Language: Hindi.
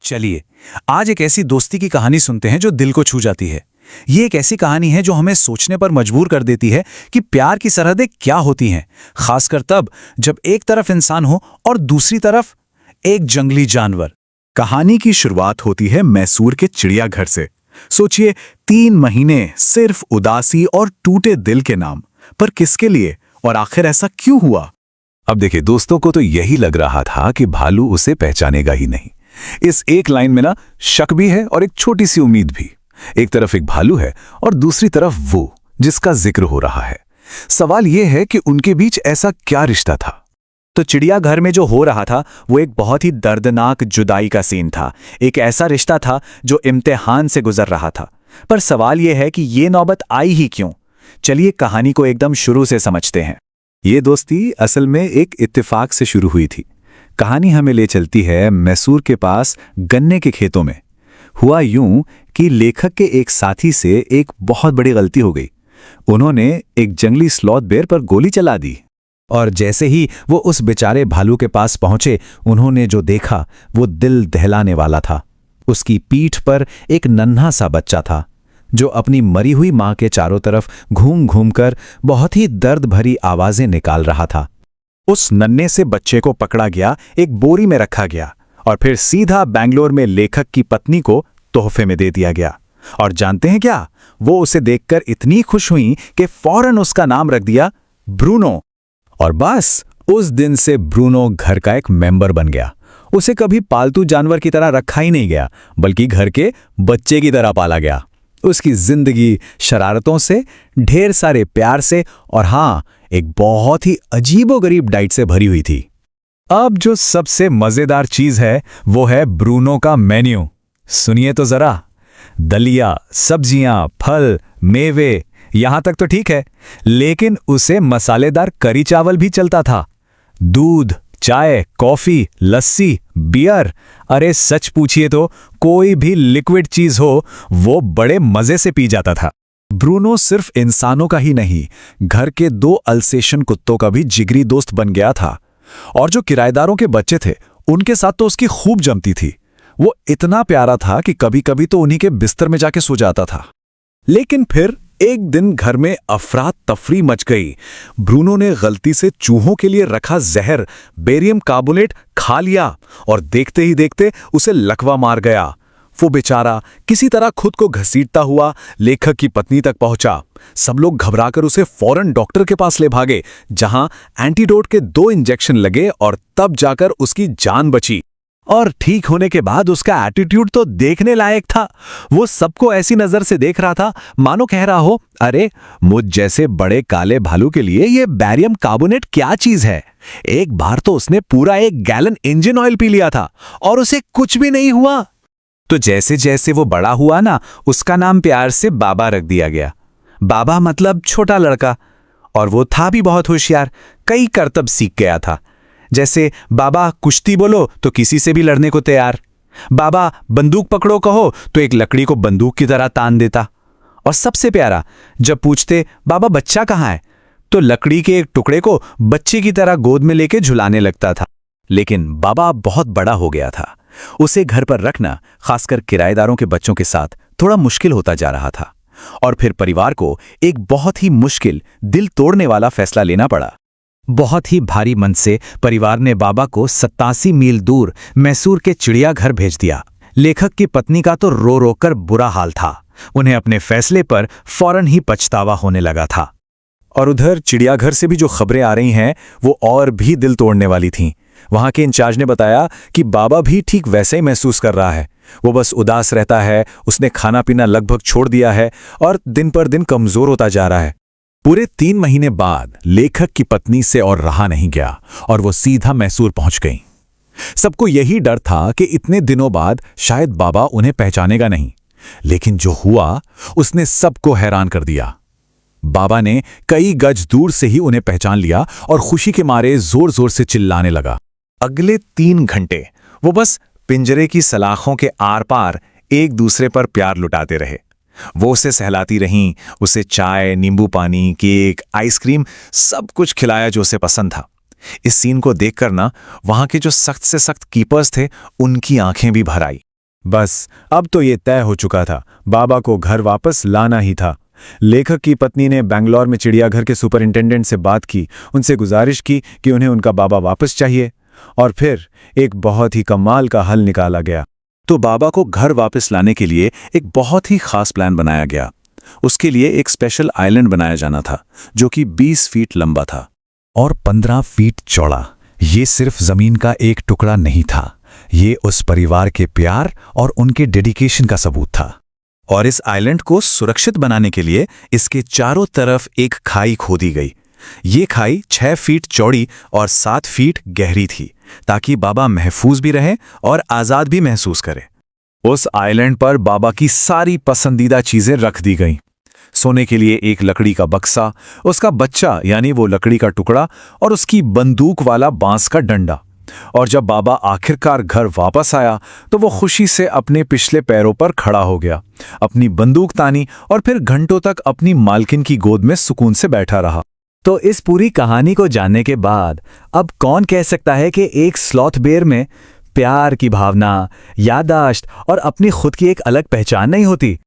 चलिए आज एक ऐसी दोस्ती की कहानी सुनते हैं जो दिल को छू जाती है। ये एक ऐसी कहानी है जो हमें सोचने पर मजबूर कर देती है कि प्यार की सरहदें क्या होती हैं, खासकर तब जब एक तरफ इंसान हो और दूसरी तरफ एक जंगली जानवर। कहानी की शुरुआत होती है मैसूर के चिड़ियाघर से। सोचिए, 3 महीने सिर्फ उदासी और टूटे दिल के नाम। पर किसके लिए और आखिर ऐसा क्यों हुआ? अब देखिए, दोस्तों को तो यही लग रहा था कि भालू उसे पहचानेगा ही नहीं। इस एक लाइन में ना शक भी है और एक छोटी सी उम्मीद भी। एक तरफ एक भालू है और दूसरी तरफ वो जिसका जिक्र हो रहा है। सवाल यह है कि उनके बीच ऐसा क्या रिश्ता था। तो चिड़ियाघर में जो हो रहा था वो एक बहुत ही दर्दनाक जुदाई का सीन था। एक ऐसा रिश्ता था जो इम्तिहान से गुजर रहा था। पर सवाल यह है कि ये नौबत आई ही क्यों। चलिए कहानी को एकदम शुरू से समझते हैं। ये दोस्ती असल में एक इत्तेफाक से शुरू हुई थी। कहानी हमें ले चलती है मैसूर के पास गन्ने के खेतों में। हुआ यूं कि लेखक के एक साथी से एक बहुत बड़ी गलती हो गई। उन्होंने एक जंगली स्लॉथ बेर पर गोली चला दी और जैसे ही वो उस बेचारे भालू के पास पहुंचे, उन्होंने जो देखा वो दिल दहलाने वाला था। उसकी पीठ पर एक नन्हा सा बच्चा था जो अपनी मरी हुई मां के चारों तरफ घूम घूम कर बहुत ही दर्द भरी आवाजें निकाल रहा था। उस नन्हे से बच्चे को पकड़ा गया, एक बोरी में रखा गया और फिर सीधा बैंगलोर में लेखक की पत्नी को तोहफे में दे दिया गया। और जानते हैं क्या, वो उसे देखकर इतनी खुश हुई कि फौरन उसका नाम रख दिया ब्रूनो। और बस उस दिन से ब्रूनो घर का एक मेंबर बन गया। उसे कभी पालतू जानवर की तरह रखा ही नहीं गया, बल्कि घर के बच्चे की तरह पाला गया। उसकी जिंदगी शरारतों से, ढेर सारे प्यार से और हाँ, एक बहुत ही अजीबोगरीब डाइट से भरी हुई थी। अब जो सबसे मजेदार चीज है वो है ब्रूनो का मेन्यू। सुनिए तो जरा। दलिया, सब्जियां, फल, मेवे, यहां तक तो ठीक है, लेकिन उसे मसालेदार करी चावल भी चलता था। दूध, चाय, कॉफी, लस्सी, बियर, अरे सच पूछिए तो कोई भी लिक्विड चीज हो वो बड़े मजे से पी जाता था। ब्रूनो सिर्फ इंसानों का ही नहीं, घर के 2 अल्सेशन कुत्तों का भी जिगरी दोस्त बन गया था। और जो किराएदारों के बच्चे थे उनके साथ तो उसकी खूब जमती थी। वो इतना प्यारा था कि कभी कभी तो उन्हीं के बिस्तर में जाके सो जाता था। लेकिन फिर एक दिन घर में अफरा तफरी मच गई। ब्रूनो ने गलती से चूहों के लिए रखा जहर बेरियम कार्बोनेट खा लिया और देखते ही देखते उसे लकवा मार गया। वो बेचारा किसी तरह खुद को घसीटता हुआ लेखक की पत्नी तक पहुंचा। सब लोग घबराकर उसे फौरन डॉक्टर के पास ले भागे, जहां एंटीडोट के 2 इंजेक्शन लगे और तब जाकर उसकी जान बची। और ठीक होने के बाद उसका एटीट्यूड तो देखने लायक था। वो सबको ऐसी नजर से देख रहा था मानो कह रहा हो, अरे मुझ जैसे बड़े काले भालू के लिए ये बैरियम कार्बोनेट क्या चीज है। एक बार तो उसने पूरा 1 गैलन इंजन ऑयल पी लिया था और उसे कुछ भी नहीं हुआ। तो जैसे जैसे वो बड़ा हुआ ना, उसका नाम प्यार से बाबा रख दिया गया। बाबा मतलब छोटा लड़का। और वो था भी बहुत होशियार, कई करतब सीख गया था। जैसे बाबा कुश्ती बोलो तो किसी से भी लड़ने को तैयार। बाबा बंदूक पकड़ो कहो तो एक लकड़ी को बंदूक की तरह तान देता। और सबसे प्यारा, जब पूछते बाबा बच्चा कहाँ है, तो लकड़ी के एक टुकड़े को बच्चे की तरह गोद में लेके झुलाने लगता था। लेकिन बाबा बहुत बड़ा हो गया था। उसे घर पर रखना, खासकर किराएदारों के बच्चों के साथ, थोड़ा मुश्किल होता जा रहा था। और फिर परिवार को एक बहुत ही मुश्किल, दिल तोड़ने वाला फैसला लेना पड़ा। बहुत ही भारी मन से परिवार ने बाबा को 87 मील दूर मैसूर के चिड़ियाघर भेज दिया। लेखक की पत्नी का तो रो रो कर बुरा हाल था। उन्हें अपने फैसले पर फौरन ही पछतावा होने लगा था। और उधर चिड़ियाघर से भी जो खबरें आ रही हैं वो और भी दिल तोड़ने वाली थीं। वहां के इंचार्ज ने बताया कि बाबा भी ठीक वैसे ही महसूस कर रहा है। वो बस उदास रहता है, उसने खाना पीना लगभग छोड़ दिया है और दिन पर दिन कमजोर होता जा रहा है। पूरे 3 महीने बाद लेखक की पत्नी से और रहा नहीं गया और वो सीधा मैसूर पहुंच गई। सबको यही डर था कि इतने दिनों बाद शायद बाबा उन्हें पहचानेगा नहीं। लेकिन जो हुआ उसने सबको हैरान कर दिया। बाबा ने कई गज दूर से ही उन्हें पहचान लिया और खुशी के मारे जोर जोर से चिल्लाने लगा। अगले 3 घंटे वो बस पिंजरे की सलाखों के आर पार एक दूसरे पर प्यार लुटाते रहे। वो उसे सहलाती रहीं, उसे चाय, नींबू पानी, केक, आइसक्रीम, सब कुछ खिलाया जो उसे पसंद था। इस सीन को देखकर ना वहां के जो सख्त से सख्त कीपर्स थे उनकी आंखें भी भर आई। बस अब तो ये तय हो चुका था, बाबा को घर वापस लाना ही था। लेखक की पत्नी ने बैंगलोर में चिड़ियाघर के सुपरिंटेंडेंट से बात की, उनसे गुजारिश की कि उन्हें उनका बाबा वापस चाहिए, और फिर एक बहुत ही कमाल का हल निकाला गया। तो बाबा को घर वापस लाने के लिए एक बहुत ही खास प्लान बनाया गया। उसके लिए एक स्पेशल आइलैंड बनाया जाना था जो कि 20 फीट लंबा था और 15 फीट चौड़ा। ये सिर्फ जमीन का एक टुकड़ा नहीं था, ये उस परिवार के प्यार और उनके डेडिकेशन का सबूत था। और इस आइलैंड को सुरक्षित बनाने के लिए इसके चारों तरफ एक खाई खोदी गई। ये खाई 6 फीट चौड़ी और 7 फीट गहरी थी, ताकि बाबा महफूज भी रहे और आज़ाद भी महसूस करे। उस आइलैंड पर बाबा की सारी पसंदीदा चीजें रख दी गईं। सोने के लिए एक लकड़ी का बक्सा, उसका बच्चा यानी वो लकड़ी का टुकड़ा, और उसकी बंदूक वाला बांस का डंडा। और जब बाबा आखिरकार घर वापस आया तो वो खुशी से अपने पिछले पैरों पर खड़ा हो गया, अपनी बंदूक तानी और फिर घंटों तक अपनी मालकिन की गोद में सुकून से बैठा रहा। तो इस पूरी कहानी को जानने के बाद अब कौन कह सकता है कि एक स्लॉथ बेर में प्यार की भावना, याददाश्त और अपनी खुद की एक अलग पहचान नहीं होती?